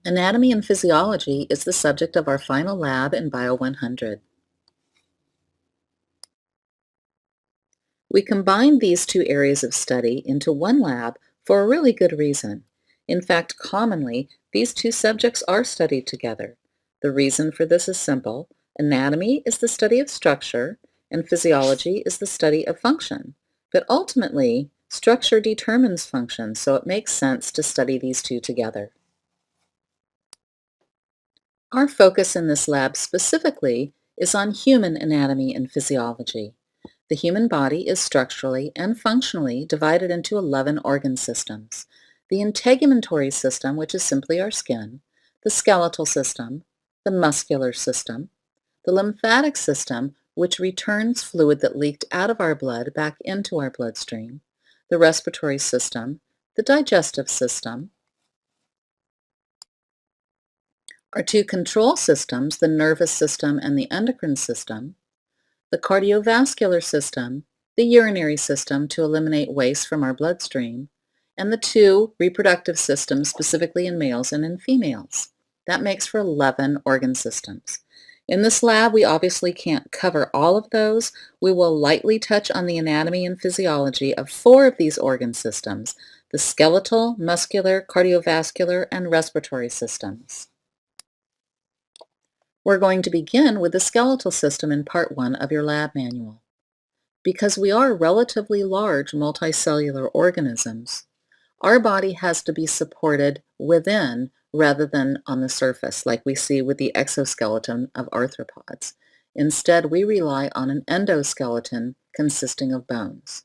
Anatomy and Physiology is the subject of our final lab in Bio 100. We combined these two areas of study into one lab for a really good reason. In fact, commonly, these two subjects are studied together. The reason for this is simple. Anatomy is the study of structure, and physiology is the study of function. But ultimately, structure determines function, so it makes sense to study these two together. Our focus in this lab specifically is on human anatomy and physiology. The human body is structurally and functionally divided into 11 organ systems. The integumentary system, which is simply our skin, the skeletal system, the muscular system, the lymphatic system, which returns fluid that leaked out of our blood back into our bloodstream, the respiratory system, the digestive system, our two control systems, the nervous system and the endocrine system, the cardiovascular system, the urinary system to eliminate waste from our bloodstream, and the two reproductive systems, specifically in males and in females. That makes for 11 organ systems. In this lab, we obviously can't cover all of those. We will lightly touch on the anatomy and physiology of 4 of these organ systems, the skeletal, muscular, cardiovascular, and respiratory systems. We're going to begin with the skeletal system in Part 1 of your lab manual. Because we are relatively large multicellular organisms, our body has to be supported within rather than on the surface, like we see with the exoskeleton of arthropods. Instead, we rely on an endoskeleton consisting of bones.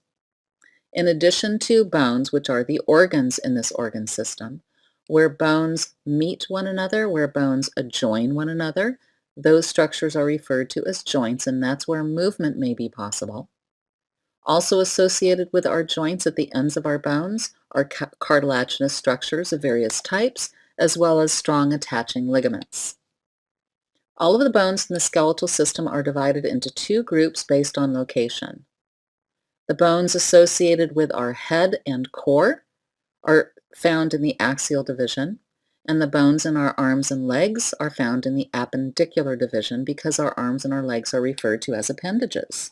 In addition to bones, which are the organs in this organ system, where bones meet one another, where bones adjoin one another, those structures are referred to as joints, and that's where movement may be possible. Also associated with our joints at the ends of our bones are cartilaginous structures of various types, as well as strong attaching ligaments. All of the bones in the skeletal system are divided into 2 groups based on location. The bones associated with our head and core are found in the axial division, and the bones in our arms and legs are found in the appendicular division because our arms and our legs are referred to as appendages.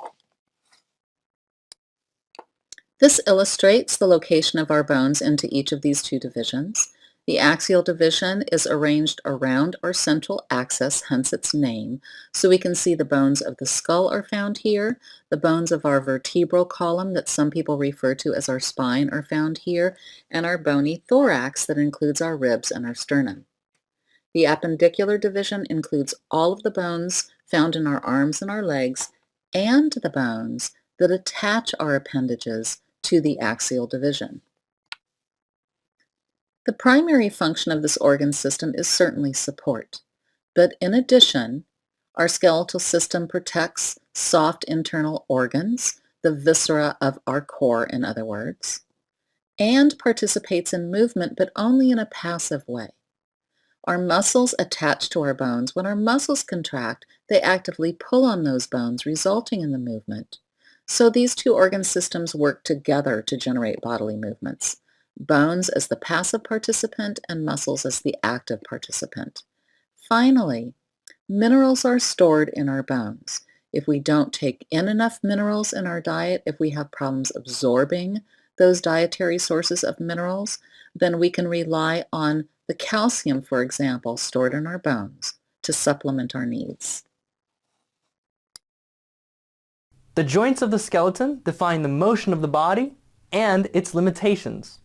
This illustrates the location of our bones into each of these 2 divisions. The axial division is arranged around our central axis, hence its name, so we can see the bones of the skull are found here, the bones of our vertebral column that some people refer to as our spine are found here, and our bony thorax that includes our ribs and our sternum. The appendicular division includes all of the bones found in our arms and our legs, and the bones that attach our appendages to the axial division. The primary function of this organ system is certainly support, but in addition, our skeletal system protects soft internal organs, the viscera of our core in other words, and participates in movement but only in a passive way. Our muscles attach to our bones. When our muscles contract, they actively pull on those bones, resulting in the movement. So these 2 organ systems work together to generate bodily movements. Bones as the passive participant and muscles as the active participant. Finally, minerals are stored in our bones. If we don't take in enough minerals in our diet, if we have problems absorbing those dietary sources of minerals, then we can rely on the calcium, for example, stored in our bones to supplement our needs. The joints of the skeleton define the motion of the body and its limitations.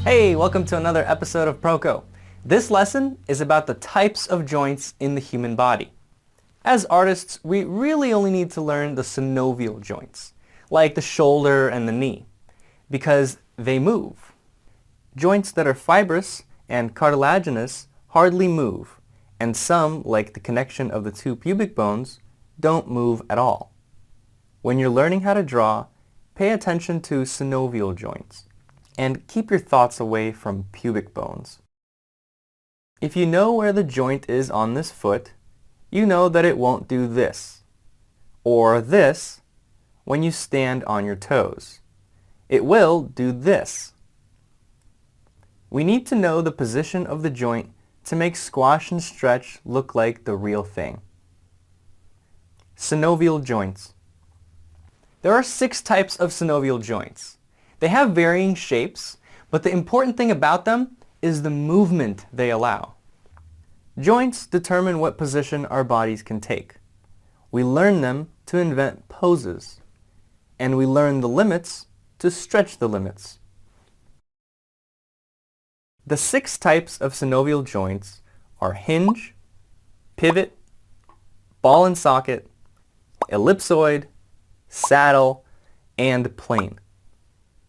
Hey, welcome to another episode of Proco. This lesson is about the types of joints in the human body. As artists, we really only need to learn the synovial joints, like the shoulder and the knee, because they move. Joints that are fibrous and cartilaginous hardly move, and some, like the connection of the 2 pubic bones, don't move at all. When you're learning how to draw, pay attention to synovial joints, and keep your thoughts away from pubic bones. If you know where the joint is on this foot, you know that it won't do this, or this when you stand on your toes. It will do this. We need to know the position of the joint to make squash and stretch look like the real thing. Synovial joints. There are 6 types of synovial joints. They have varying shapes, but the important thing about them is the movement they allow. Joints determine what position our bodies can take. We learn them to invent poses, and we learn the limits to stretch the limits. The 6 types of synovial joints are hinge, pivot, ball and socket, ellipsoid, saddle, and plane.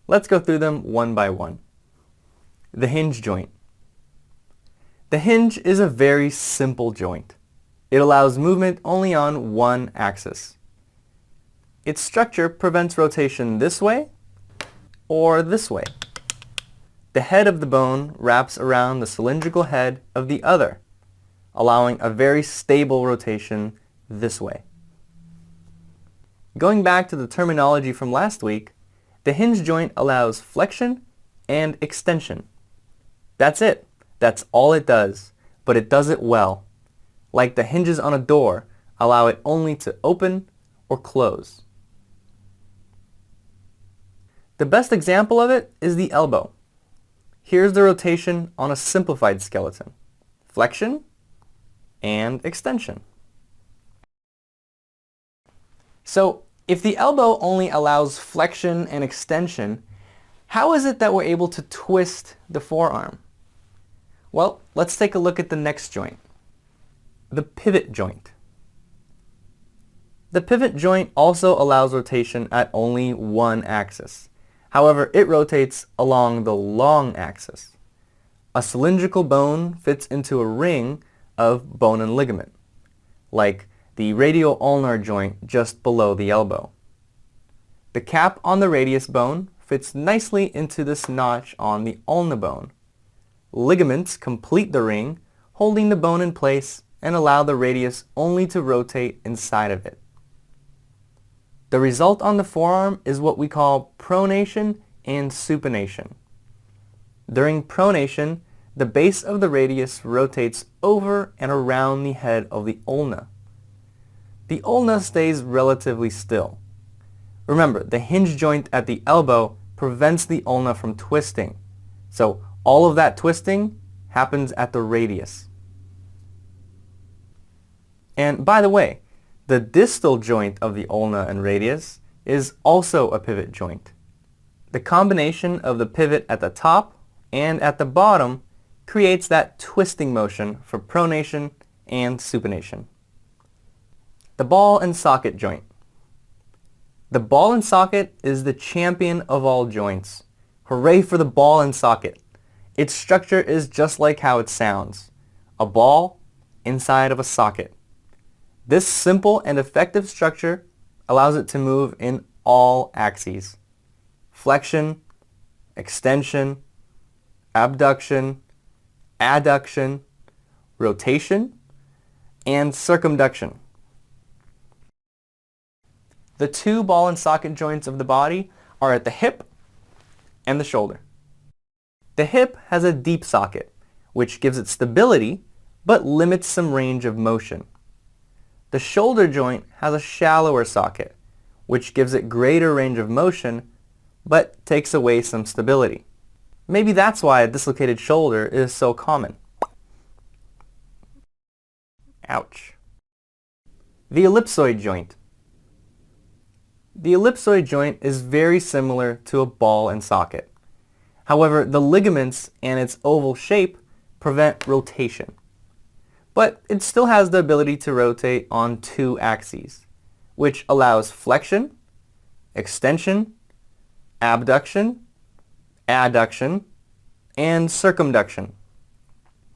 Let's go through them one by one. The hinge joint. The hinge is a very simple joint. It allows movement only on one axis. Its structure prevents rotation this way or this way. The head of the bone wraps around the cylindrical head of the other, allowing a very stable rotation this way. Going back to the terminology from last week, the hinge joint allows flexion and extension. That's it. That's all it does, but it does it well. Like the hinges on a door allow it only to open or close. The best example of it is the elbow. Here's the rotation on a simplified skeleton. Flexion and extension. So, if the elbow only allows flexion and extension, how is it that we're able to twist the forearm? Well, let's take a look at the next joint, the pivot joint. The pivot joint also allows rotation at only one axis. However, it rotates along the long axis. A cylindrical bone fits into a ring of bone and ligament, like the radial ulnar joint just below the elbow. The cap on the radius bone fits nicely into this notch on the ulna bone. Ligaments complete the ring, holding the bone in place and allow the radius only to rotate inside of it. The result on the forearm is what we call pronation and supination. During pronation, the base of the radius rotates over and around the head of the ulna. The ulna stays relatively still. Remember, the hinge joint at the elbow prevents the ulna from twisting, so all of that twisting happens at the radius. And by the way, the distal joint of the ulna and radius is also a pivot joint. The combination of the pivot at the top and at the bottom creates that twisting motion for pronation and supination. The ball and socket joint. The ball and socket is the champion of all joints. Hooray for the ball and socket. Its structure is just like how it sounds, a ball inside of a socket. This simple and effective structure allows it to move in all axes: flexion, extension, abduction, adduction, rotation, and circumduction. The 2 ball and socket joints of the body are at the hip and the shoulder. The hip has a deep socket, which gives it stability but limits some range of motion. The shoulder joint has a shallower socket, which gives it greater range of motion but takes away some stability. Maybe that's why a dislocated shoulder is so common. Ouch. The ellipsoid joint. The ellipsoid joint is very similar to a ball and socket. However, the ligaments and its oval shape prevent rotation. But it still has the ability to rotate on 2 axes, which allows flexion, extension, abduction, adduction, and circumduction.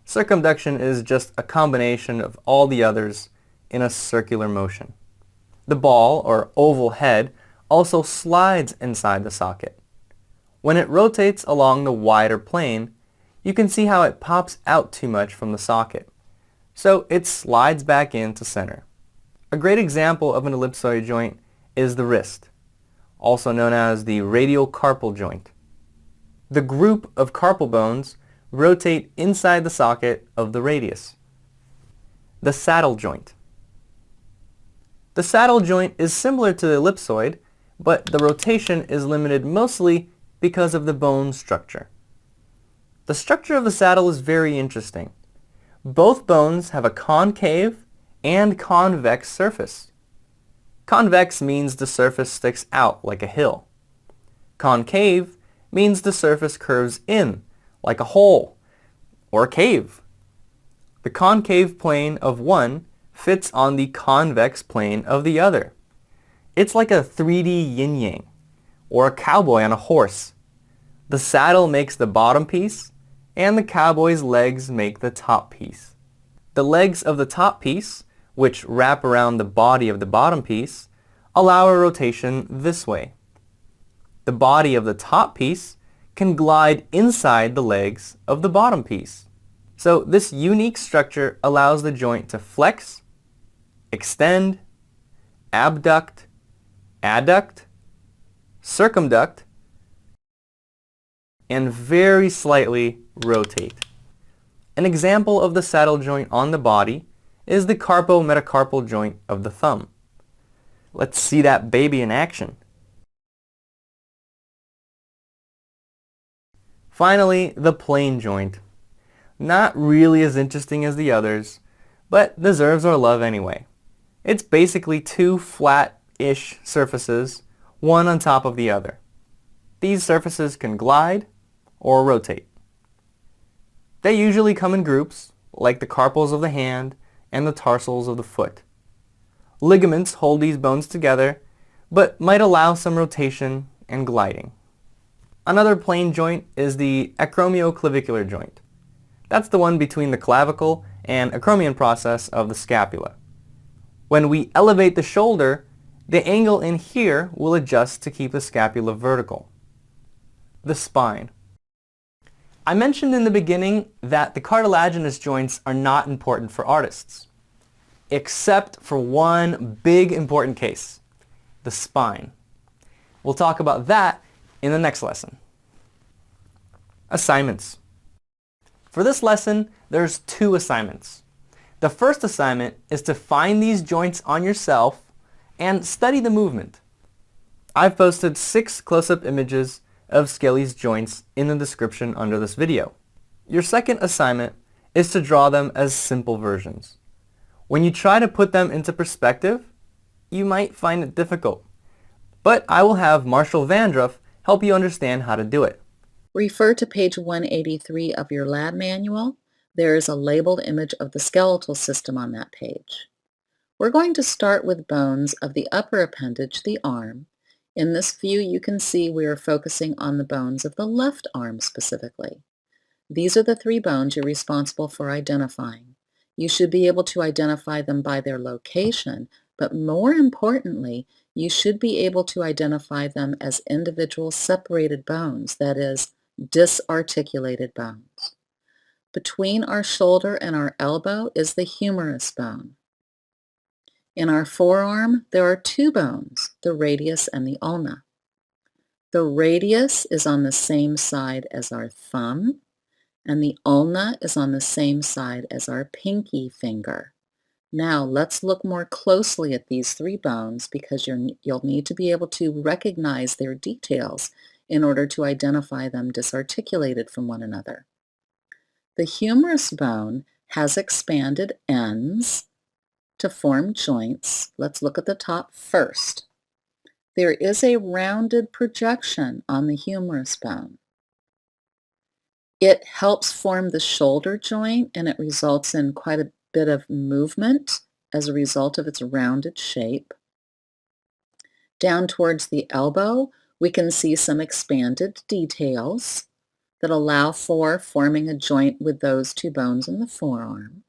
Circumduction is just a combination of all the others in a circular motion. The ball, or oval head, also slides inside the socket. When it rotates along the wider plane, you can see how it pops out too much from the socket. so it slides back into center. A great example of an ellipsoid joint is the wrist, also known as the radial carpal joint. The group of carpal bones rotate inside the socket of the radius. The saddle joint. The saddle joint is similar to the ellipsoid, but the rotation is limited mostly because of the bone structure. The structure of the saddle is very interesting. Both bones have a concave and convex surface. Convex means the surface sticks out like a hill. Concave means the surface curves in like a hole or a cave. The concave plane of one fits on the convex plane of the other. It's like a 3D yin-yang or a cowboy on a horse. The saddle makes the bottom piece and the cowboy's legs make the top piece. The legs of the top piece, which wrap around the body of the bottom piece, allow a rotation this way. The body of the top piece can glide inside the legs of the bottom piece. So this unique structure allows the joint to flex, extend, abduct, adduct, circumduct, and very slightly rotate. An example of the saddle joint on the body is the carpometacarpal joint of the thumb. Let's see that baby in action. Finally, the plane joint. Not really as interesting as the others, but deserves our love anyway. It's basically two flat-ish surfaces, one on top of the other. These surfaces can glide or rotate. They usually come in groups, like the carpals of the hand and the tarsals of the foot. Ligaments hold these bones together, but might allow some rotation and gliding. Another plane joint is the acromioclavicular joint. That's the one between the clavicle and acromion process of the scapula. When we elevate the shoulder, the angle in here will adjust to keep the scapula vertical. The spine. I mentioned in the beginning that the cartilaginous joints are not important for artists, except for one big important case, the spine. We'll talk about that in the next lesson. Assignments. For this lesson, there's 2 assignments. The first assignment is to find these joints on yourself and study the movement. I've posted 6 close-up images of Skelly's joints in the description under this video. Your second assignment is to draw them as simple versions. When you try to put them into perspective, you might find it difficult, but I will have Marshall Vandruff help you understand how to do it. Refer to page 183 of your lab manual. There is a labeled image of the skeletal system on that page. We're going to start with bones of the upper appendage, the arm. In this view, you can see we are focusing on the bones of the left arm specifically. These are the 3 bones you're responsible for identifying. You should be able to identify them by their location, but more importantly, you should be able to identify them as individual separated bones, that is, disarticulated bones. Between our shoulder and our elbow is the humerus bone. In our forearm, there are 2 bones, the radius and the ulna. The radius is on the same side as our thumb, and the ulna is on the same side as our pinky finger. Now let's look more closely at these 3 bones because you'll need to be able to recognize their details in order to identify them disarticulated from one another. The humerus bone has expanded ends to form joints. Let's look at the top first. There is a rounded projection on the humerus bone. It helps form the shoulder joint, and it results in quite a bit of movement as a result of its rounded shape. Down towards the elbow, we can see some expanded details that allow for forming a joint with those 2 bones in the forearm.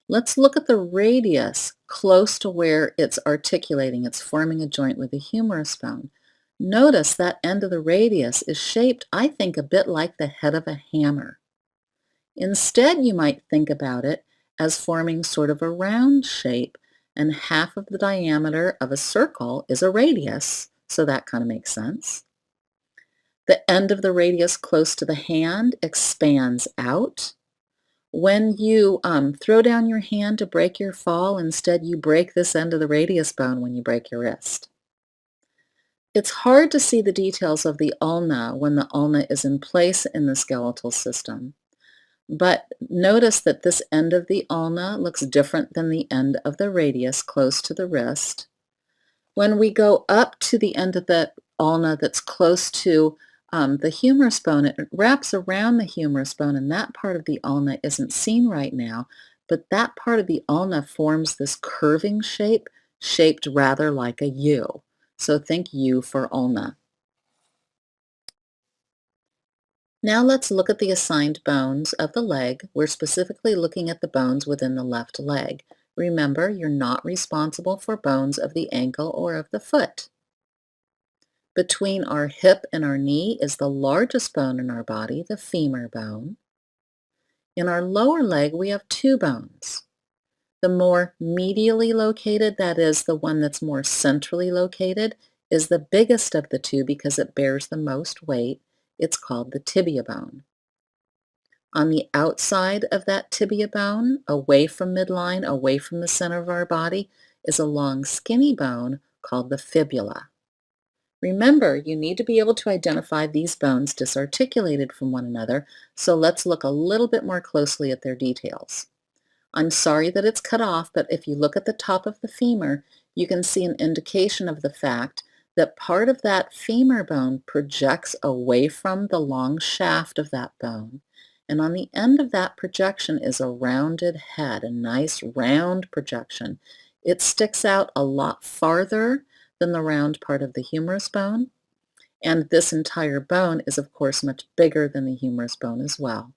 Let's look at the radius close to where it's articulating. It's forming a joint with the humerus bone. Notice that end of the radius is shaped, I think, a bit like the head of a hammer. Instead, you might think about it as forming sort of a round shape, and half of the diameter of a circle is a radius, so that kind of makes sense. The end of the radius close to the hand expands out. When you throw down your hand to break your fall, instead you break this end of the radius bone when you break your wrist. It's hard to see the details of the ulna when the ulna is in place in the skeletal system, but notice that this end of the ulna looks different than the end of the radius close to the wrist. When we go up to the end of the ulna that's close to the humerus bone, it wraps around the humerus bone, and that part of the ulna isn't seen right now, but that part of the ulna forms this curving shape, shaped rather like a U. So think U for ulna. Now let's look at the assigned bones of the leg. We're specifically looking at the bones within the left leg. Remember, you're not responsible for bones of the ankle or of the foot. Between our hip and our knee is the largest bone in our body, the femur bone. In our lower leg, we have two bones. The more medially located, that is, the one that's more centrally located, is the biggest of the two because it bears the most weight. It's called the tibia bone. On the outside of that tibia bone, away from midline, away from the center of our body, is a long skinny bone called the fibula. Remember, you need to be able to identify these bones disarticulated from one another, so let's look a little bit more closely at their details. I'm sorry that it's cut off, but if you look at the top of the femur, you can see an indication of the fact that part of that femur bone projects away from the long shaft of that bone. And on the end of that projection is a rounded head, a nice round projection. It sticks out a lot farther than the round part of the humerus bone. And this entire bone is, of course, much bigger than the humerus bone as well.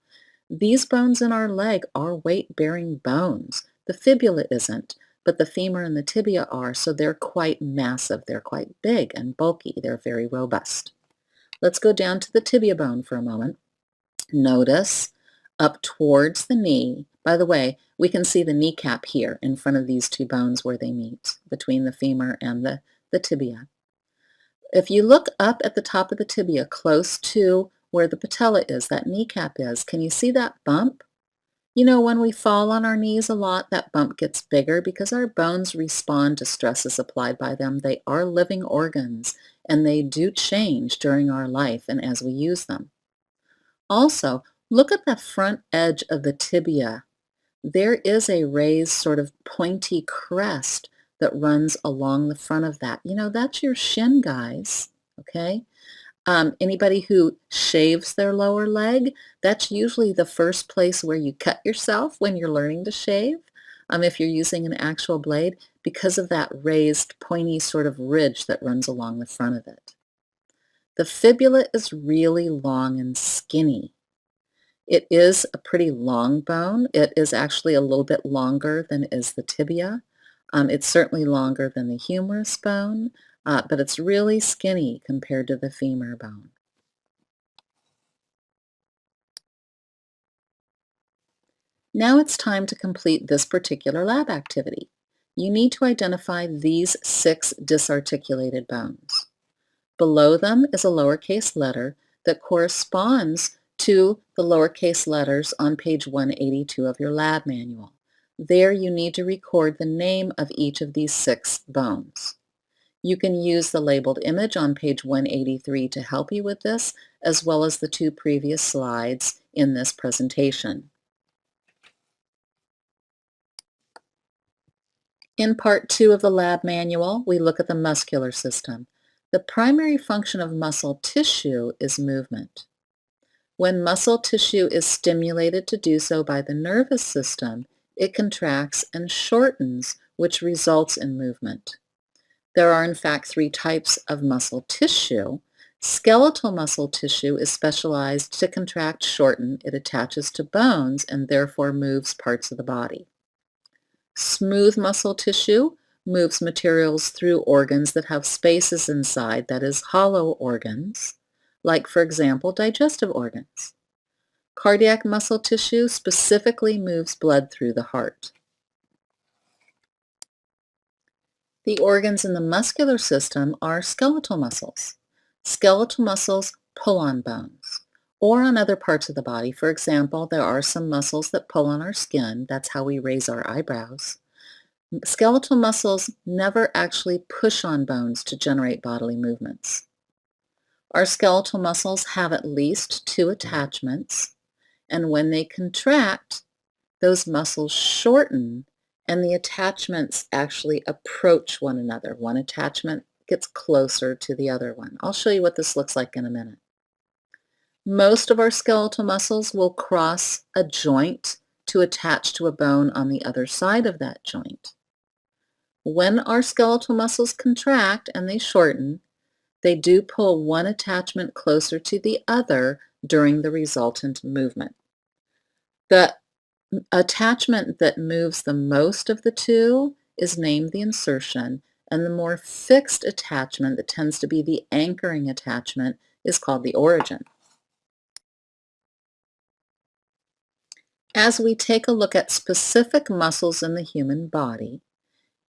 These bones in our leg are weight-bearing bones. The fibula isn't, but the femur and the tibia are, so they're quite massive. They're quite big and bulky. They're very robust. Let's go down to the tibia bone for a moment. Notice up towards the knee. By the way, we can see the kneecap here in front of these two bones where they meet, between the femur and the tibia. If you look up at the top of the tibia close to where the patella is, that kneecap is, can you see that bump? You know, when we fall on our knees a lot, that bump gets bigger because our bones respond to stresses applied by them. They are living organs, and they do change during our life and as we use them. Also, look at the front edge of the tibia. There is a raised sort of pointy crest that runs along the front of that. You know, that's your shin, guys, okay? Anybody who shaves their lower leg, that's usually the first place where you cut yourself when you're learning to shave, if you're using an actual blade, because of that raised, pointy sort of ridge that runs along the front of it. The fibula is really long and skinny. It is a pretty long bone. It is actually a little bit longer than is the tibia. It's certainly longer than the humerus bone, but it's really skinny compared to the femur bone. Now it's time to complete this particular lab activity. You need to identify these 6 disarticulated bones. Below them is a lowercase letter that corresponds to the lowercase letters on page 182 of your lab manual. There you need to record the name of each of these 6 bones. You can use the labeled image on page 183 to help you with this, as well as the 2 previous slides in this presentation. In part 2 of the lab manual, we look at the muscular system. The primary function of muscle tissue is movement. When muscle tissue is stimulated to do so by the nervous system, it contracts and shortens, which results in movement. There are in fact 3 types of muscle tissue. Skeletal muscle tissue is specialized to contract, shorten. It attaches to bones and therefore moves parts of the body. Smooth muscle tissue moves materials through organs that have spaces inside, that is, hollow organs, like, for example, digestive organs. Cardiac muscle tissue specifically moves blood through the heart. The organs in the muscular system are skeletal muscles. Skeletal muscles pull on bones or on other parts of the body. For example, there are some muscles that pull on our skin. That's how we raise our eyebrows. Skeletal muscles never actually push on bones to generate bodily movements. Our skeletal muscles have at least two attachments, and when they contract, those muscles shorten and the attachments actually approach one another. One attachment gets closer to the other one. I'll show you what this looks like in a minute. Most of our skeletal muscles will cross a joint to attach to a bone on the other side of that joint. When our skeletal muscles contract and they shorten, they do pull one attachment closer to the other during the resultant movement. The attachment that moves the most of the two is named the insertion, and the more fixed attachment that tends to be the anchoring attachment is called the origin. As we take a look at specific muscles in the human body,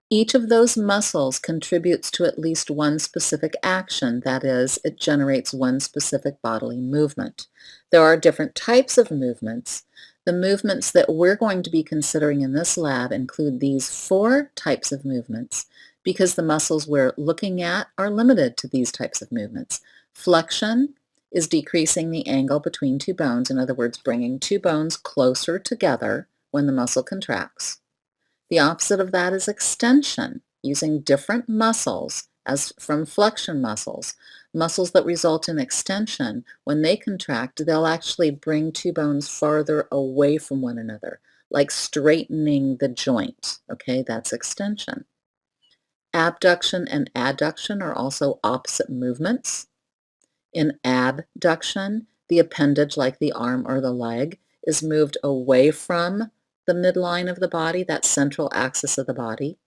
each of those muscles contributes to at least one specific action, that is, it generates one specific bodily movement. There are different types of movements. The movements that we're going to be considering in this lab include these 4 types of movements because the muscles we're looking at are limited to these types of movements. Flexion is decreasing the angle between two bones, in other words, bringing two bones closer together when the muscle contracts. The opposite of that is extension, using different muscles as from flexion muscles. Muscles that result in extension, when they contract, they'll actually bring two bones farther away from one another, like straightening the joint. Okay, that's extension. Abduction and adduction are also opposite movements. In abduction, the appendage, like the arm or the leg, is moved away from the midline of the body, that central axis of the body.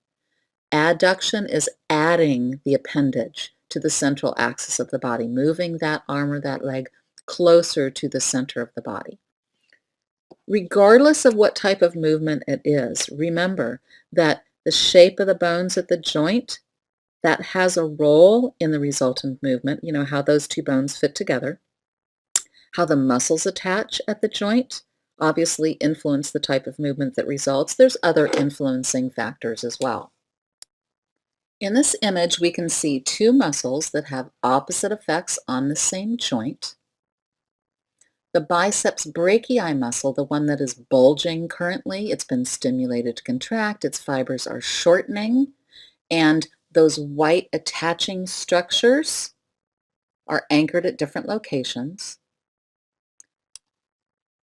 Adduction is adding the appendage to the central axis of the body, moving that arm or that leg closer to the center of the body. Regardless of what type of movement it is, remember that the shape of the bones at the joint, that has a role in the resultant movement, you know, how those two bones fit together. How the muscles attach at the joint obviously influence the type of movement that results. There's other influencing factors as well. In this image, we can see two muscles that have opposite effects on the same joint. The biceps brachii muscle, the one that is bulging currently, it's been stimulated to contract, its fibers are shortening, and those white attaching structures are anchored at different locations.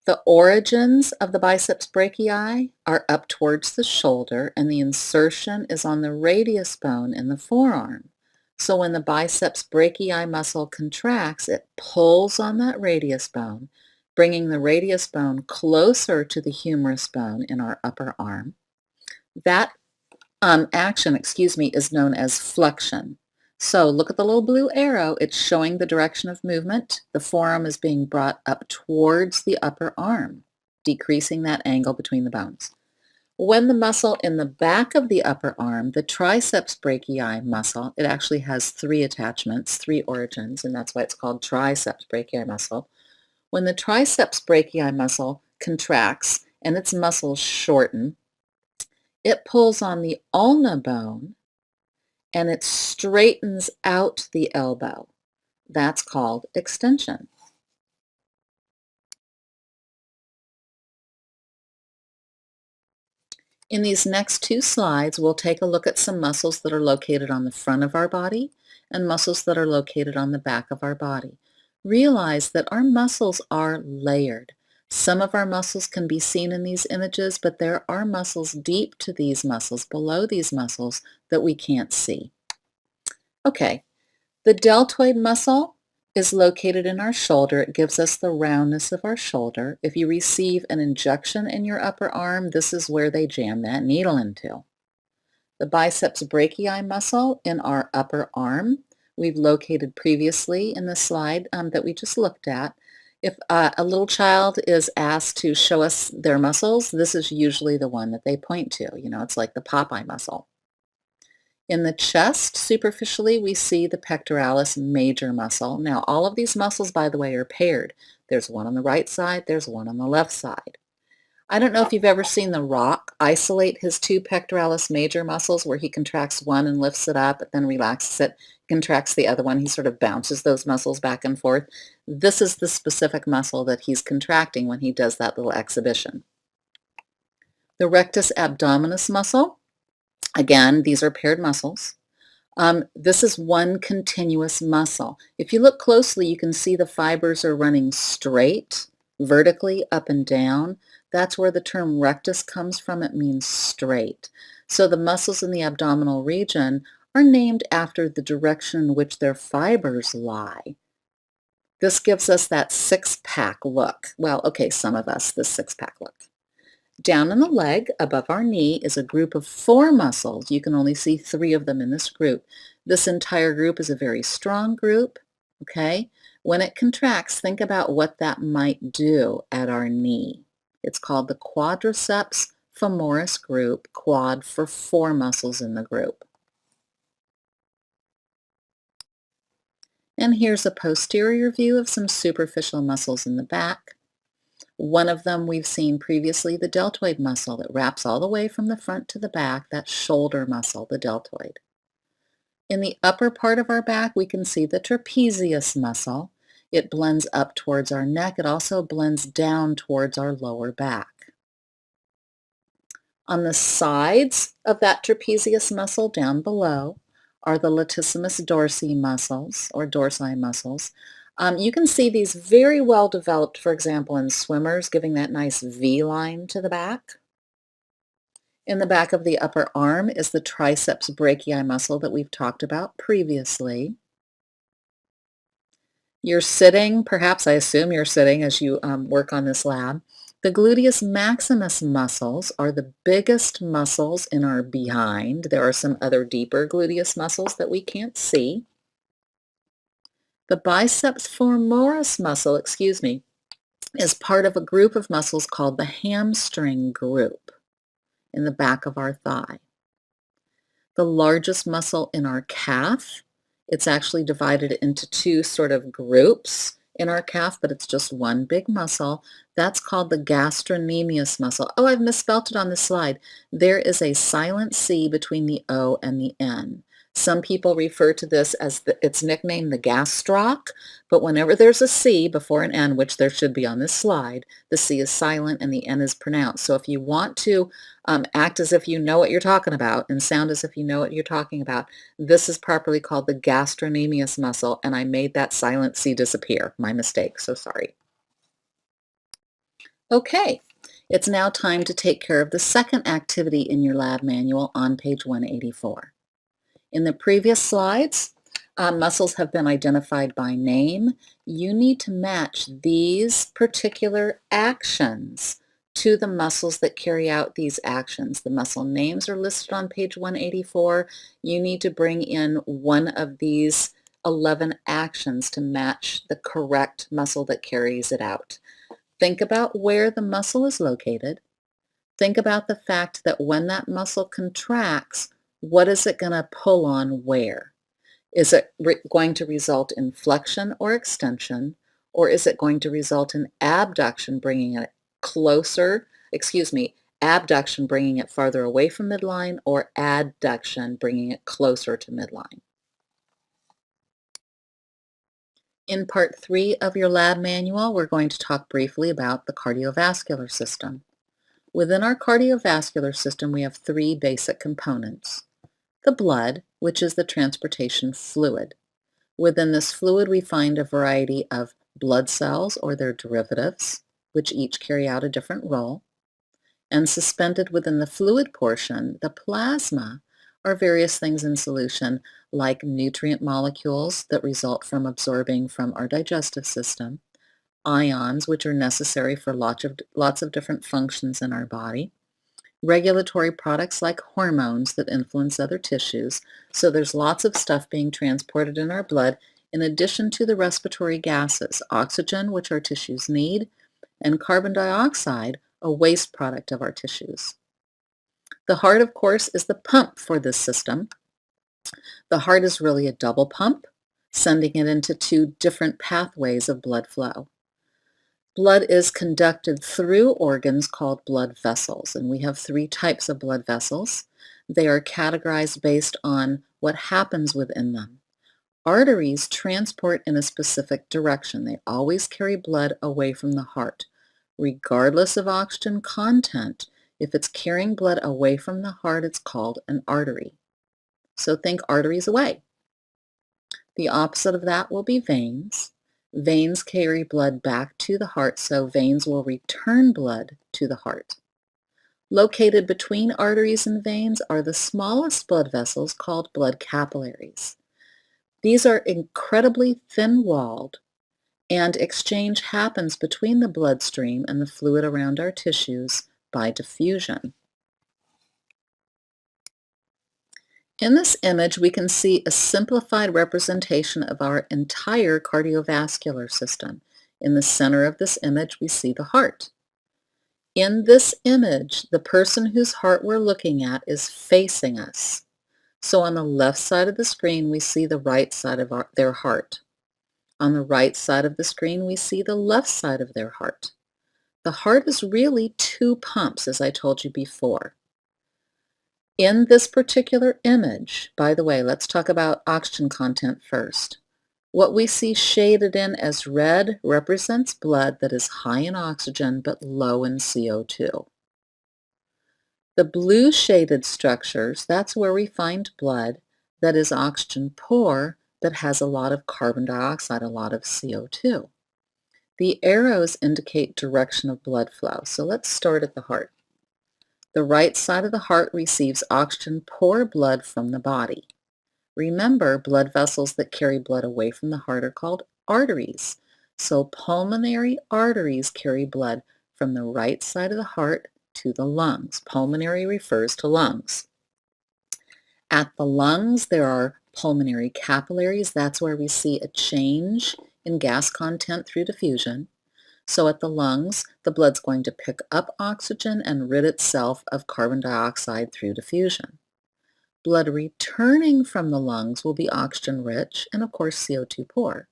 The origins of the biceps brachii are up towards the shoulder, and the insertion is on the radius bone in the forearm. So when the biceps brachii muscle contracts, it pulls on that radius bone, bringing the radius bone closer to the humerus bone in our upper arm. That action, is known as flexion. So look at the little blue arrow. It's showing the direction of movement. The forearm is being brought up towards the upper arm, decreasing that angle between the bones. When the muscle in the back of the upper arm, the triceps brachii muscle, it actually has 3 attachments, 3 origins, and that's why it's called triceps brachii muscle. When the triceps brachii muscle contracts and its muscles shorten, it pulls on the ulna bone and it straightens out the elbow. That's called extension. In these next 2 slides, we'll take a look at some muscles that are located on the front of our body and muscles that are located on the back of our body. Realize that our muscles are layered. Some of our muscles can be seen in these images, but there are muscles deep to these muscles, below these muscles, that we can't see. Okay, the deltoid muscle is located in our shoulder. It gives us the roundness of our shoulder. If you receive an injection in your upper arm, this is where they jam that needle into. The biceps brachii muscle in our upper arm, we've located previously in the slide that we just looked at. If a little child is asked to show us their muscles, this is usually the one that they point to. You know, it's like the Popeye muscle. In the chest, superficially, we see the pectoralis major muscle. Now, all of these muscles, by the way, are paired. There's one on the right side, there's one on the left side. I don't know if you've ever seen The Rock isolate his two pectoralis major muscles where he contracts one and lifts it up, then relaxes it, contracts the other one. He sort of bounces those muscles back and forth. This is the specific muscle that he's contracting when he does that little exhibition. The rectus abdominis muscle, again, these are paired muscles. This is one continuous muscle. If you look closely, you can see the fibers are running straight, vertically, up and down. That's where the term rectus comes from. It means straight. So the muscles in the abdominal region are named after the direction in which their fibers lie. This gives us that six-pack look. Well, okay, some of us, the six-pack look. Down in the leg, above our knee, is a group of 4 muscles. You can only see 3 of them in this group. This entire group is a very strong group, okay? When it contracts, think about what that might do at our knee. It's called the quadriceps femoris group, quad for 4 muscles in the group. And here's a posterior view of some superficial muscles in the back. One of them we've seen previously, the deltoid muscle that wraps all the way from the front to the back, that shoulder muscle, the deltoid. In the upper part of our back, we can see the trapezius muscle. It blends up towards our neck. It also blends down towards our lower back. On the sides of that trapezius muscle down below are the latissimus dorsi muscles, or dorsi muscles. You can see these very well developed, for example, in swimmers, giving that nice V line to the back. In the back of the upper arm is the triceps brachii muscle that we've talked about previously. You're sitting, perhaps I assume you're sitting as you work on this lab. The gluteus maximus muscles are the biggest muscles in our behind. There are some other deeper gluteus muscles that we can't see. The biceps femoris muscle, is part of a group of muscles called the hamstring group in the back of our thigh. The largest muscle in our calf, it's actually divided into 2 sort of groups in our calf, but it's just one big muscle. That's called the gastrocnemius muscle. Oh, I've misspelled it on this slide. There is a silent C between the O and the N. Some people refer to this as it's nicknamed the gastroc, but whenever there's a C before an N, which there should be on this slide, the C is silent and the N is pronounced. So if you want to act as if you know what you're talking about and sound as if you know what you're talking about, this is properly called the gastrocnemius muscle, and I made that silent C disappear. My mistake, so sorry. Okay, it's now time to take care of the second activity in your lab manual on page 184. In the previous slides, muscles have been identified by name. You need to match these particular actions to the muscles that carry out these actions. The muscle names are listed on page 184. You need to bring in one of these 11 actions to match the correct muscle that carries it out. Think about where the muscle is located. Think about the fact that when that muscle contracts, what is it going to pull on where? Is it going to result in flexion or extension, or is it going to result in abduction, bringing it abduction, bringing it farther away from midline, or adduction, bringing it closer to midline? In part 3 of your lab manual, we're going to talk briefly about the cardiovascular system. Within our cardiovascular system, we have 3 basic components. The blood, which is the transportation fluid. Within this fluid, we find a variety of blood cells or their derivatives, which each carry out a different role. And suspended within the fluid portion, the plasma, are various things in solution like nutrient molecules that result from absorbing from our digestive system, ions, which are necessary for lots of different functions in our body, regulatory products like hormones that influence other tissues. So there's lots of stuff being transported in our blood in addition to the respiratory gases, oxygen, which our tissues need, and carbon dioxide, a waste product of our tissues. The heart, of course, is the pump for this system. The heart is really a double pump, sending it into two different pathways of blood flow. Blood is conducted through organs called blood vessels, and we have three types of blood vessels. They are categorized based on what happens within them. Arteries transport in a specific direction. They always carry blood away from the heart. Regardless of oxygen content, if it's carrying blood away from the heart, it's called an artery. So think arteries away. The opposite of that will be veins. Veins carry blood back to the heart, so veins will return blood to the heart. Located between arteries and veins are the smallest blood vessels called blood capillaries. These are incredibly thin-walled, and exchange happens between the bloodstream and the fluid around our tissues by diffusion. In this image, we can see a simplified representation of our entire cardiovascular system. In the center of this image, we see the heart. In this image, the person whose heart we're looking at is facing us. So on the left side of the screen, we see the right side of their heart. On the right side of the screen, we see the left side of their heart. The heart is really two pumps, as I told you before. In this particular image, by the way, let's talk about oxygen content first. What we see shaded in as red represents blood that is high in oxygen but low in CO2. The blue shaded structures, that's where we find blood that is oxygen poor but has a lot of carbon dioxide, a lot of CO2. The arrows indicate direction of blood flow. So let's start at the heart. The right side of the heart receives oxygen poor blood from the body. Remember, blood vessels that carry blood away from the heart are called arteries. So pulmonary arteries carry blood from the right side of the heart to the lungs. Pulmonary refers to lungs. At the lungs, there are pulmonary capillaries. That's where we see a change in gas content through diffusion. So at the lungs, the blood's going to pick up oxygen and rid itself of carbon dioxide through diffusion. Blood returning from the lungs will be oxygen rich and of course CO2 poor.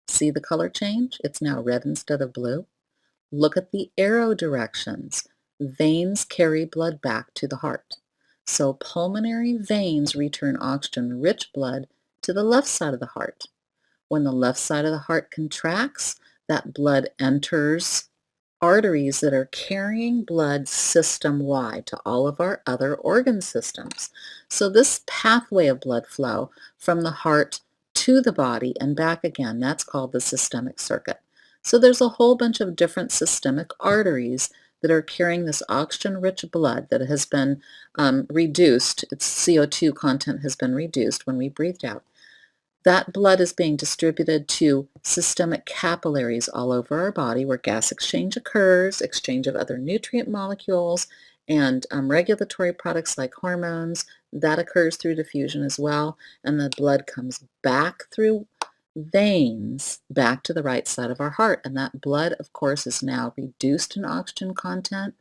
See the color change? It's now red instead of blue. Look at the arrow directions. Veins carry blood back to the heart. So pulmonary veins return oxygen-rich blood to the left side of the heart. When the left side of the heart contracts, that blood enters arteries that are carrying blood system-wide to all of our other organ systems. So this pathway of blood flow from the heart to the body and back again, that's called the systemic circuit. So there's a whole bunch of different systemic arteries that are carrying this oxygen-rich blood that has been reduced. Its CO2 content has been reduced when we breathed out. That blood is being distributed to systemic capillaries all over our body where gas exchange occurs, exchange of other nutrient molecules, and regulatory products like hormones. That occurs through diffusion as well, and the blood comes back through veins back to the right side of our heart. And that blood, of course, is now reduced in oxygen content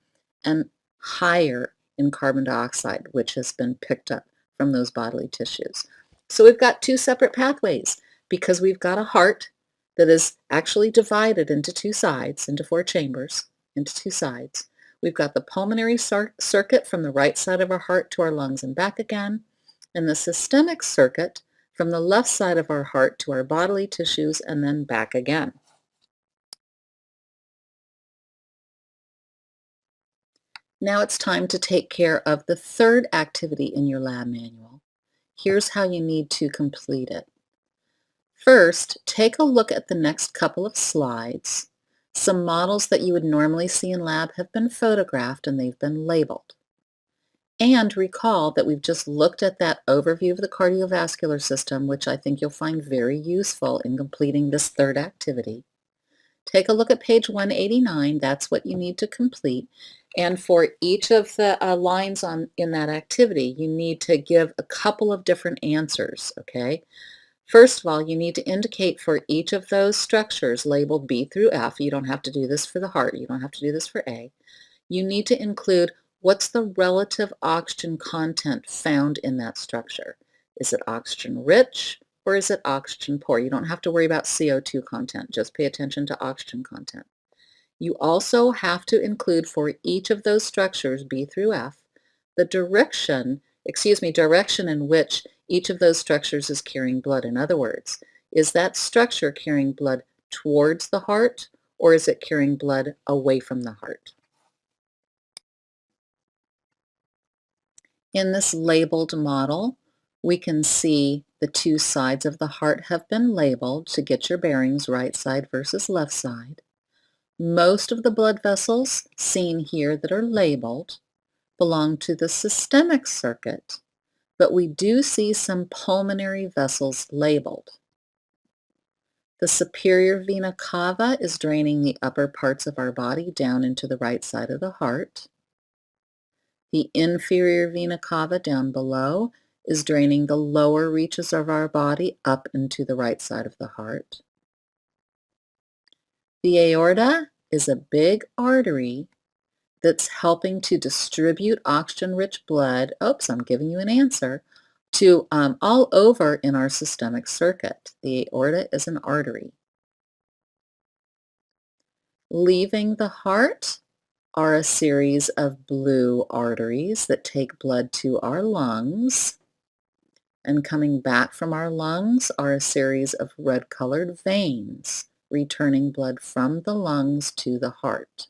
and higher in carbon dioxide, which has been picked up from those bodily tissues. So we've got two separate pathways because we've got a heart that is actually divided into two sides, into four chambers, into two sides. We've got the pulmonary circuit from the right side of our heart to our lungs and back again, and the systemic circuit from the left side of our heart to our bodily tissues and then back again. Now it's time to take care of the third activity in your lab manual. Here's how you need to complete it. First, take a look at the next couple of slides. Some models that you would normally see in lab have been photographed and they've been labeled. And recall that we've just looked at that overview of the cardiovascular system, which I think you'll find very useful in completing this third activity. Take a look at page 189. That's what you need to complete. And for each of the lines in that activity, you need to give a couple of different answers, okay? First of all, you need to indicate for each of those structures labeled B through F. You don't have to do this for the heart. You don't have to do this for A. You need to include what's the relative oxygen content found in that structure. Is it oxygen rich or is it oxygen poor? You don't have to worry about CO2 content. Just pay attention to oxygen content. You also have to include for each of those structures, B through F, the direction in which each of those structures is carrying blood. In other words, is that structure carrying blood towards the heart or is it carrying blood away from the heart? In this labeled model, we can see the two sides of the heart have been labeled to get your bearings, right side versus left side. Most of the blood vessels seen here that are labeled belong to the systemic circuit, but we do see some pulmonary vessels labeled. The superior vena cava is draining the upper parts of our body down into the right side of the heart. The inferior vena cava down below is draining the lower reaches of our body up into the right side of the heart. The aorta is a big artery that's helping to distribute oxygen-rich blood, oops, I'm giving you an answer, to all over in our systemic circuit. The aorta is an artery. Leaving the heart are a series of blue arteries that take blood to our lungs. And coming back from our lungs are a series of red-colored veins, returning blood from the lungs to the heart.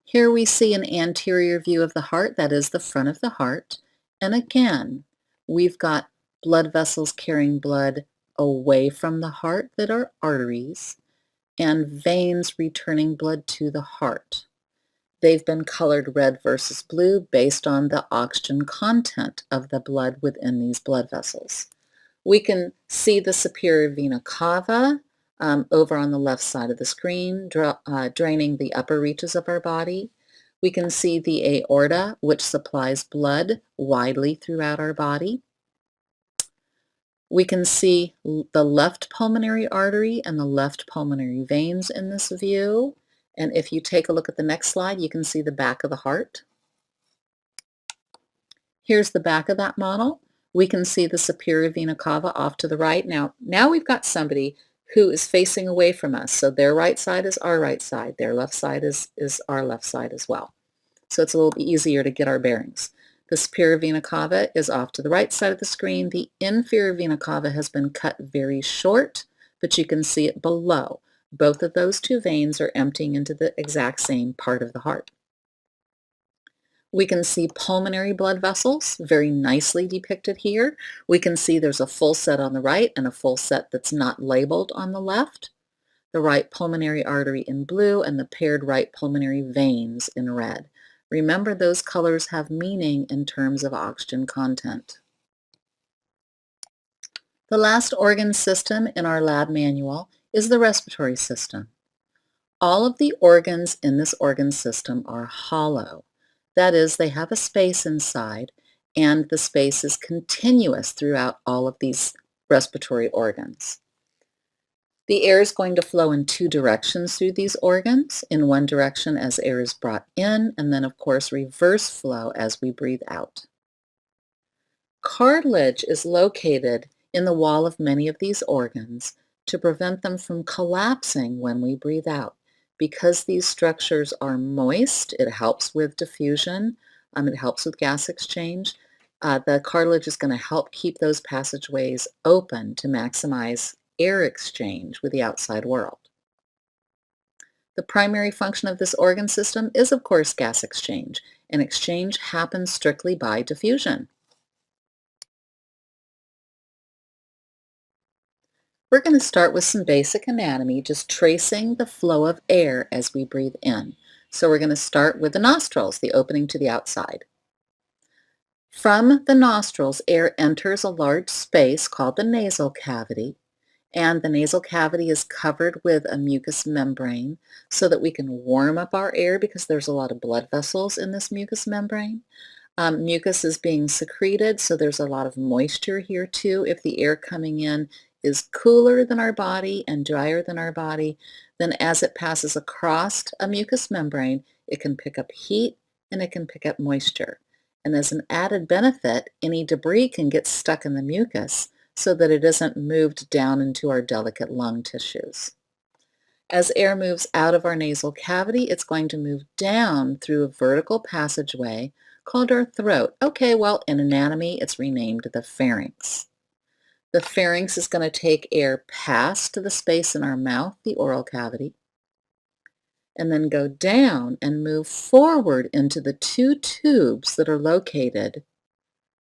Here we see an anterior view of the heart, that is the front of the heart. And again, we've got blood vessels carrying blood away from the heart that are arteries, and veins returning blood to the heart. They've been colored red versus blue based on the oxygen content of the blood within these blood vessels. We can see the superior vena cava over on the left side of the screen, draining the upper reaches of our body. We can see the aorta, which supplies blood widely throughout our body. We can see the left pulmonary artery and the left pulmonary veins in this view. And if you take a look at the next slide, you can see the back of the heart. Here's the back of that model. We can see the superior vena cava off to the right. Now we've got somebody who is facing away from us. So their right side is our right side. Their left side is our left side as well. So it's a little bit easier to get our bearings. The superior vena cava is off to the right side of the screen. The inferior vena cava has been cut very short, but you can see it below. Both of those two veins are emptying into the exact same part of the heart. We can see pulmonary blood vessels, very nicely depicted here. We can see there's a full set on the right and a full set that's not labeled on the left. The right pulmonary artery in blue and the paired right pulmonary veins in red. Remember, those colors have meaning in terms of oxygen content. The last organ system in our lab manual is the respiratory system. All of the organs in this organ system are hollow. That is, they have a space inside, and the space is continuous throughout all of these respiratory organs. The air is going to flow in two directions through these organs. In one direction as air is brought in, and then of course reverse flow as we breathe out. Cartilage is located in the wall of many of these organs to prevent them from collapsing when we breathe out. Because these structures are moist, it helps with diffusion, it helps with gas exchange. The cartilage is going to help keep those passageways open to maximize air exchange with the outside world. The primary function of this organ system is, of course, gas exchange, and exchange happens strictly by diffusion. We're going to start with some basic anatomy, just tracing the flow of air as we breathe in. So we're going to start with the nostrils, the opening to the outside. From the nostrils, air enters a large space called the nasal cavity, and the nasal cavity is covered with a mucous membrane so that we can warm up our air because there's a lot of blood vessels in this mucous membrane. Mucus is being secreted, so there's a lot of moisture here too. If the air coming in is cooler than our body and drier than our body, then as it passes across a mucous membrane, it can pick up heat and it can pick up moisture. And as an added benefit, any debris can get stuck in the mucus so that it isn't moved down into our delicate lung tissues. As air moves out of our nasal cavity, it's going to move down through a vertical passageway called our throat. Okay, well, in anatomy, it's renamed the pharynx. The pharynx is going to take air past the space in our mouth, the oral cavity, and then go down and move forward into the two tubes that are located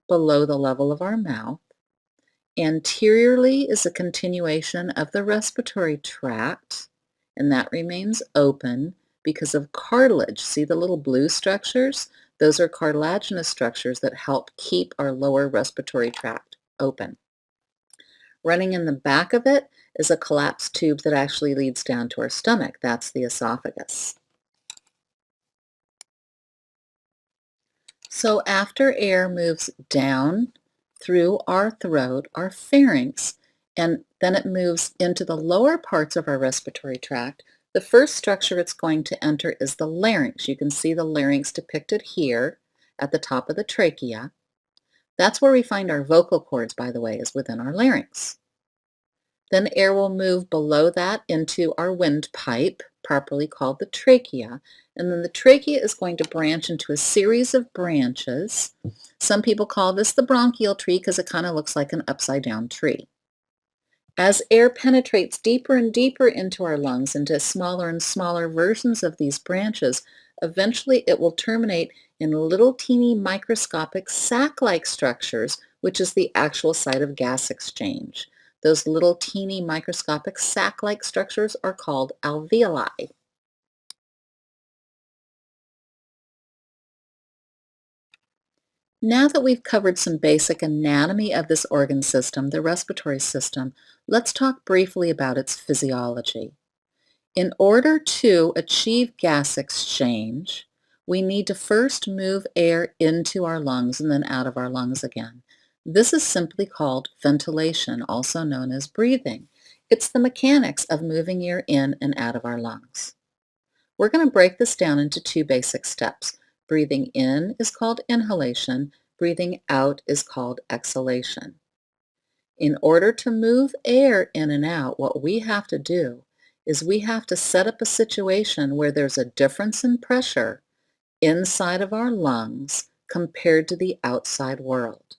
below the level of our mouth. Anteriorly is a continuation of the respiratory tract, and that remains open because of cartilage. See the little blue structures? Those are cartilaginous structures that help keep our lower respiratory tract open. Running in the back of it is a collapsed tube that actually leads down to our stomach. That's the esophagus. So after air moves down through our throat, our pharynx, and then it moves into the lower parts of our respiratory tract, the first structure it's going to enter is the larynx. You can see the larynx depicted here at the top of the trachea. That's where we find our vocal cords, by the way, is within our larynx. Then air will move below that into our windpipe, properly called the trachea, and then the trachea is going to branch into a series of branches. Some people call this the bronchial tree because it kind of looks like an upside-down tree. As air penetrates deeper and deeper into our lungs, into smaller and smaller versions of these branches, eventually it will terminate in little teeny microscopic sac-like structures, which is the actual site of gas exchange. Those little teeny microscopic sac-like structures are called alveoli. Now that we've covered some basic anatomy of this organ system, the respiratory system, let's talk briefly about its physiology. In order to achieve gas exchange, we need to first move air into our lungs and then out of our lungs again. This is simply called ventilation, also known as breathing. It's the mechanics of moving air in and out of our lungs. We're going to break this down into two basic steps. Breathing in is called inhalation. Breathing out is called exhalation. In order to move air in and out, what we have to do is we have to set up a situation where there's a difference in pressure inside of our lungs compared to the outside world.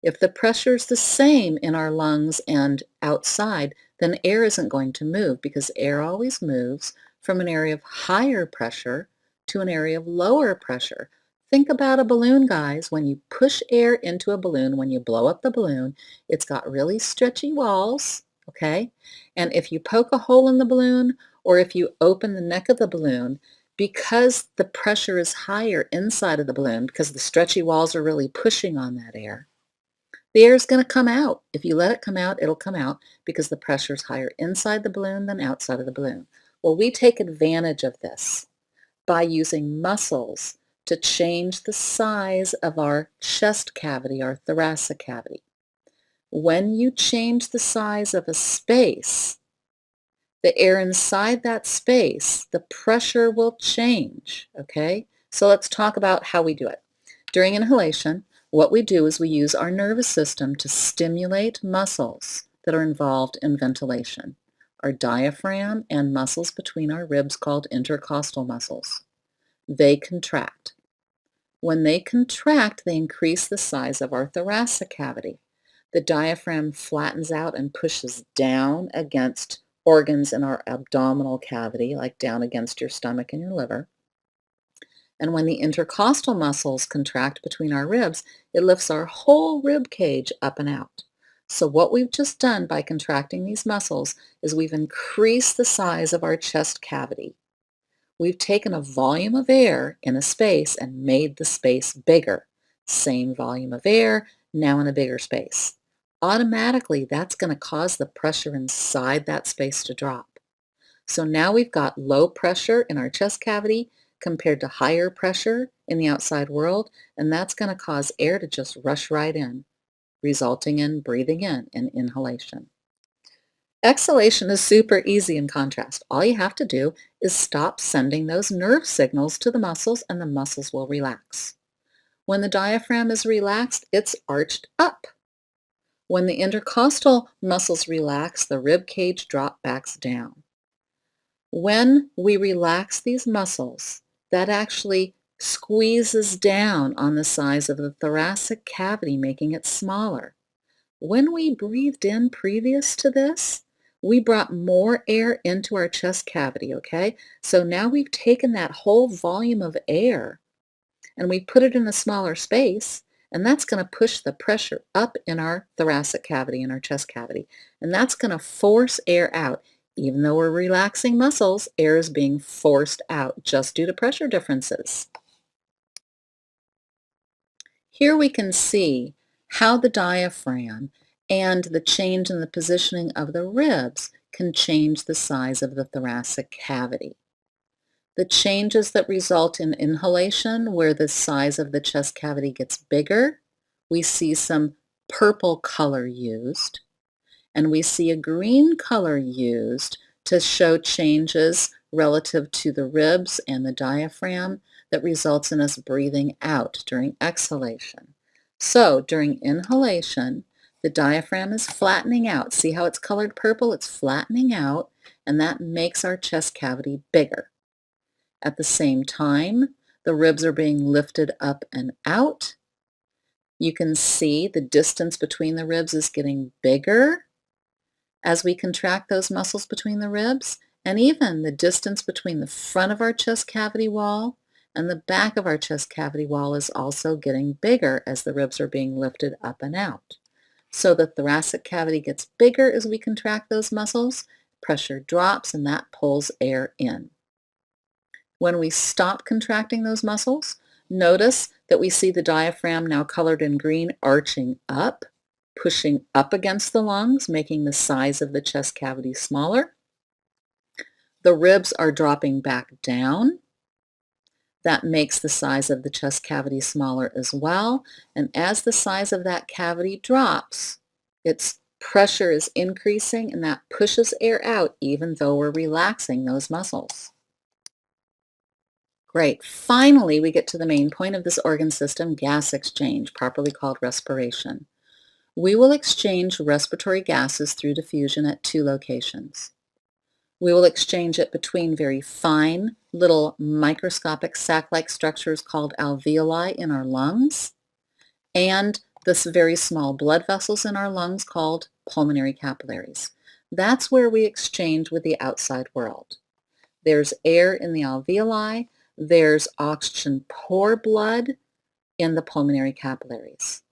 If the pressure is the same in our lungs and outside, then air isn't going to move because air always moves from an area of higher pressure to an area of lower pressure. Think about a balloon, guys. When you push air into a balloon, when you blow up the balloon, it's got really stretchy walls, okay? And if you poke a hole in the balloon or if you open the neck of the balloon, because the pressure is higher inside of the balloon, because the stretchy walls are really pushing on that air, the air is going to come out. If you let it come out, it'll come out because the pressure is higher inside the balloon than outside of the balloon. Well, we take advantage of this by using muscles to change the size of our chest cavity, our thoracic cavity. When you change the size of a space, the air inside that space, the pressure will change, okay? So let's talk about how we do it. During inhalation, what we do is we use our nervous system to stimulate muscles that are involved in ventilation. Our diaphragm and muscles between our ribs called intercostal muscles. They contract. When they contract, they increase the size of our thoracic cavity. The diaphragm flattens out and pushes down against organs in our abdominal cavity, like down against your stomach and your liver. And when the intercostal muscles contract between our ribs, it lifts our whole rib cage up and out. So what we've just done by contracting these muscles is we've increased the size of our chest cavity. We've taken a volume of air in a space and made the space bigger. Same volume of air, now in a bigger space. Automatically, that's going to cause the pressure inside that space to drop. So now we've got low pressure in our chest cavity, compared to higher pressure in the outside world, and that's going to cause air to just rush right in, resulting in breathing in and inhalation. Exhalation is super easy in contrast. All you have to do is stop sending those nerve signals to the muscles and the muscles will relax. When the diaphragm is relaxed, it's arched up. When the intercostal muscles relax, the rib cage drop backs down. When we relax these muscles, that actually squeezes down on the size of the thoracic cavity, making it smaller. When we breathed in previous to this, we brought more air into our chest cavity, okay? So now we've taken that whole volume of air and we put it in a smaller space, and that's going to push the pressure up in our thoracic cavity, in our chest cavity, and that's going to force air out. Even though we're relaxing muscles, air is being forced out just due to pressure differences. Here we can see how the diaphragm and the change in the positioning of the ribs can change the size of the thoracic cavity. The changes that result in inhalation, where the size of the chest cavity gets bigger, we see some purple color used, and we see a green color used to show changes relative to the ribs and the diaphragm that results in us breathing out during exhalation. So during inhalation, the diaphragm is flattening out. See how it's colored purple? It's flattening out, and that makes our chest cavity bigger. At the same time, the ribs are being lifted up and out. You can see the distance between the ribs is getting bigger as we contract those muscles between the ribs, and even the distance between the front of our chest cavity wall and the back of our chest cavity wall is also getting bigger as the ribs are being lifted up and out. So the thoracic cavity gets bigger as we contract those muscles, pressure drops, and that pulls air in. When we stop contracting those muscles, notice that we see the diaphragm now colored in green arching up, pushing up against the lungs, making the size of the chest cavity smaller. The ribs are dropping back down. That makes the size of the chest cavity smaller as well. And as the size of that cavity drops, its pressure is increasing and that pushes air out even though we're relaxing those muscles. Great. Finally, we get to the main point of this organ system, gas exchange, properly called respiration. We will exchange respiratory gases through diffusion at two locations. We will exchange it between very fine, little microscopic sac-like structures called alveoli in our lungs and the very small blood vessels in our lungs called pulmonary capillaries. That's where we exchange with the outside world. There's air in the alveoli. There's oxygen-poor blood in the pulmonary capillaries.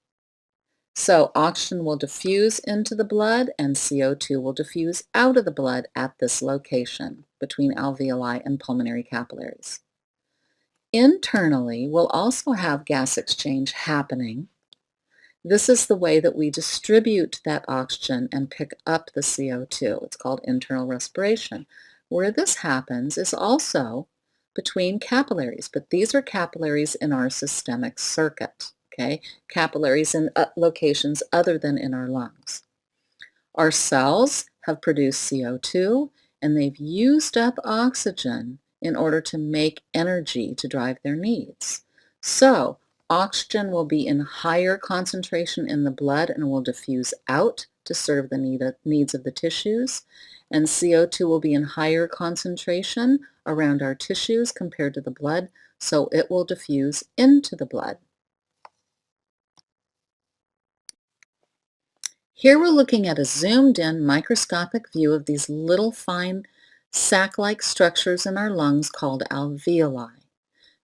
So oxygen will diffuse into the blood and CO2 will diffuse out of the blood at this location between alveoli and pulmonary capillaries. Internally, we'll also have gas exchange happening. This is the way that we distribute that oxygen and pick up the CO2. It's called internal respiration. Where this happens is also between capillaries, but these are capillaries in our systemic circuit, okay? Capillaries in locations other than in our lungs. Our cells have produced CO2 and they've used up oxygen in order to make energy to drive their needs. So oxygen will be in higher concentration in the blood and will diffuse out to serve the needs of the tissues, and CO2 will be in higher concentration around our tissues compared to the blood, so it will diffuse into the blood. Here we're looking at a zoomed-in microscopic view of these little fine sac-like structures in our lungs called alveoli.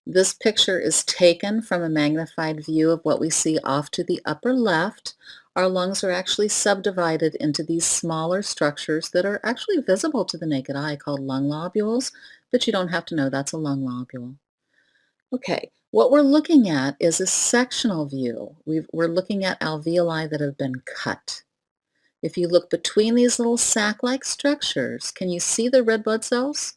This picture is taken from a magnified view of what we see off to the upper left. Our lungs are actually subdivided into these smaller structures that are actually visible to the naked eye called lung lobules, but you don't have to know that's a lung lobule. Okay, what we're looking at is a sectional view. We're looking at alveoli that have been cut. If you look between these little sac-like structures, can you see the red blood cells?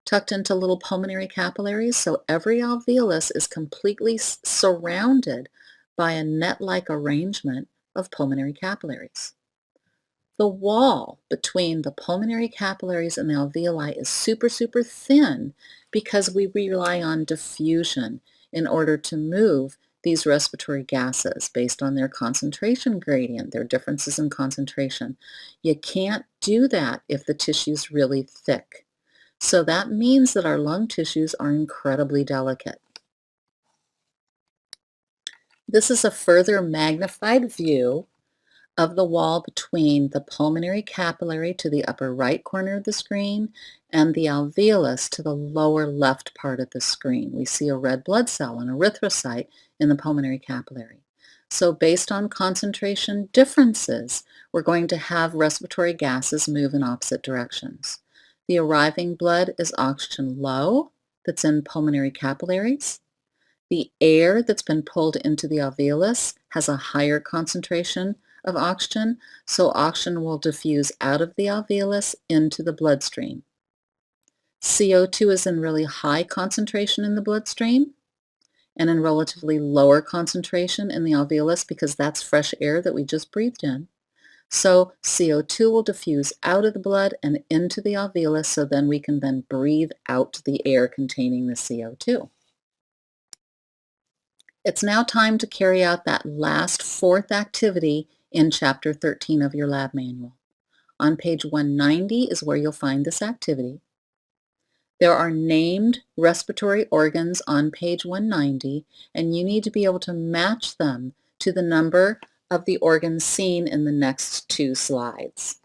tucked into little pulmonary capillaries, so every alveolus is completely surrounded by a net-like arrangement of pulmonary capillaries. The wall between the pulmonary capillaries and the alveoli is super, super thin because we rely on diffusion in order to move these respiratory gases based on their concentration gradient, their differences in concentration. You can't do that if the tissue's really thick. So that means that our lung tissues are incredibly delicate. This is a further magnified view of the wall between the pulmonary capillary to the upper right corner of the screen and the alveolus to the lower left part of the screen. We see a red blood cell, an erythrocyte, in the pulmonary capillary. So based on concentration differences, we're going to have respiratory gases move in opposite directions. The arriving blood is oxygen low, that's in pulmonary capillaries. The air that's been pulled into the alveolus has a higher concentration of oxygen, so oxygen will diffuse out of the alveolus into the bloodstream. CO2 is in really high concentration in the bloodstream and in relatively lower concentration in the alveolus because that's fresh air that we just breathed in. So CO2 will diffuse out of the blood and into the alveolus, so then we can then breathe out the air containing the CO2. It's now time to carry out that last fourth activity in Chapter 13 of your lab manual. On page 190 is where you'll find this activity. There are named respiratory organs on page 190, and you need to be able to match them to the number of the organs seen in the next two slides.